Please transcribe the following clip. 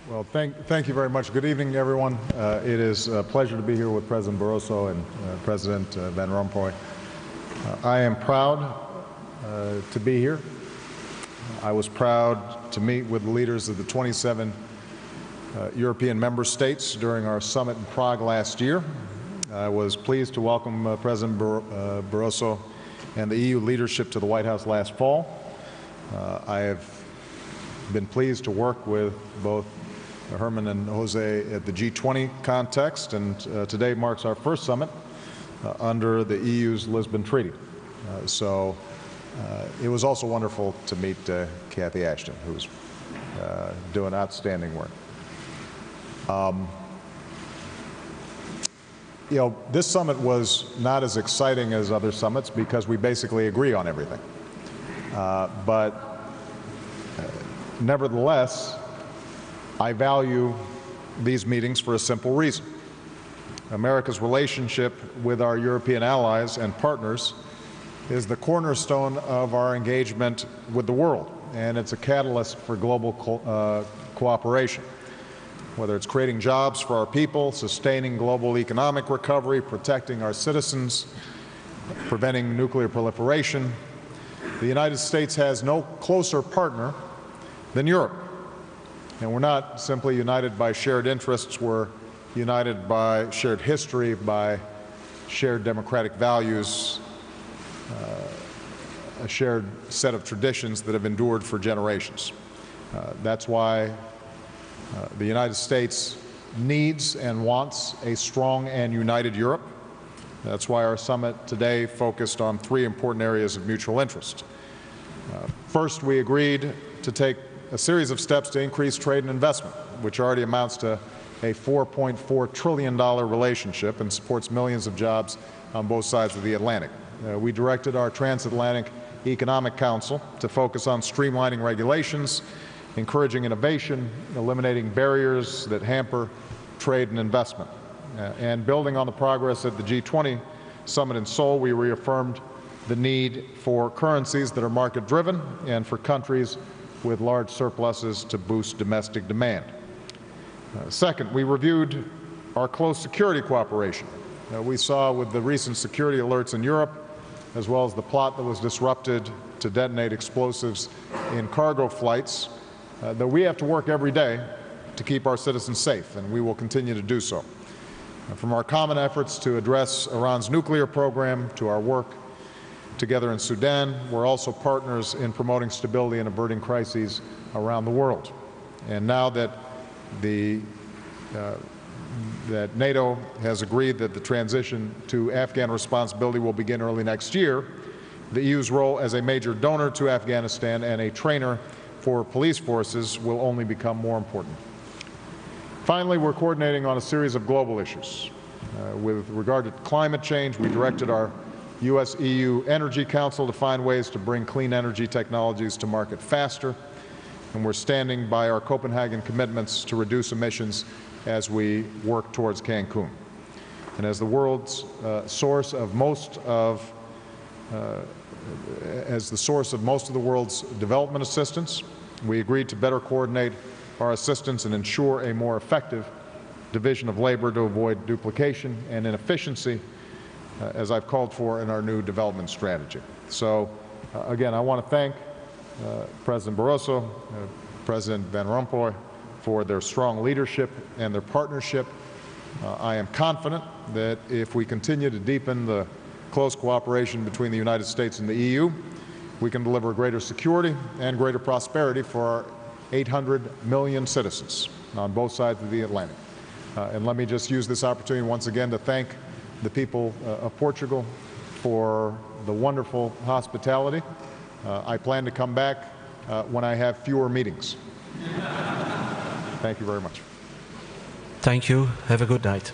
Well, thank you very much. Good evening, everyone. It is a pleasure to be here with President Barroso and President Van Rompuy. I am proud to be here. I was proud to meet with the leaders of the 27 European member states during our summit in Prague last year. I was pleased to welcome President Barroso and the EU leadership to the White House last fall. I have been pleased to work with both Herman and Jose at the G20 context, and today marks our first summit under the EU's Lisbon Treaty. It was also wonderful to meet Cathy Ashton, who's doing outstanding work. This summit was not as exciting as other summits because we basically agree on everything. But nevertheless, I value these meetings for a simple reason. America's relationship with our European allies and partners is the cornerstone of our engagement with the world, and it's a catalyst for global cooperation. Whether it's creating jobs for our people, sustaining global economic recovery, protecting our citizens, preventing nuclear proliferation, the United States has no closer partner than Europe. And we're not simply united by shared interests, we're united by shared history, by shared democratic values, a shared set of traditions that have endured for generations. That's why the United States needs and wants a strong and united Europe. That's why our summit today focused on three important areas of mutual interest. First, we agreed to take a series of steps to increase trade and investment, which already amounts to a $4.4 trillion relationship and supports millions of jobs on both sides of the Atlantic. We directed our Transatlantic Economic Council to focus on streamlining regulations, encouraging innovation, eliminating barriers that hamper trade and investment. And building on the progress at the G20 summit in Seoul, we reaffirmed the need for currencies that are market-driven and for countries with large surpluses to boost domestic demand. Second, we reviewed our close security cooperation. We saw with the recent security alerts in Europe, as well as the plot that was disrupted to detonate explosives in cargo flights, that we have to work every day to keep our citizens safe, and we will continue to do so. From our common efforts to address Iran's nuclear program to our work together in Sudan, we're also partners in promoting stability and averting crises around the world. And now that that NATO has agreed that the transition to Afghan responsibility will begin early next year, the EU's role as a major donor to Afghanistan and a trainer for police forces will only become more important. Finally, we're coordinating on a series of global issues. With regard to climate change, we directed our U.S.-EU Energy Council to find ways to bring clean energy technologies to market faster, and we're standing by our Copenhagen commitments to reduce emissions as we work towards Cancun. And as the world's source of most of the world's development assistance, we agreed to better coordinate our assistance and ensure a more effective division of labor to avoid duplication and inefficiency, as I've called for in our new development strategy. So, again, I want to thank President Barroso, President Van Rompuy for their strong leadership and their partnership. I am confident that if we continue to deepen the close cooperation between the United States and the EU, we can deliver greater security and greater prosperity for our 800 million citizens on both sides of the Atlantic. And let me just use this opportunity once again to thank the people of Portugal for the wonderful hospitality. I plan to come back when I have fewer meetings. Thank you very much. Thank you. Have a good night.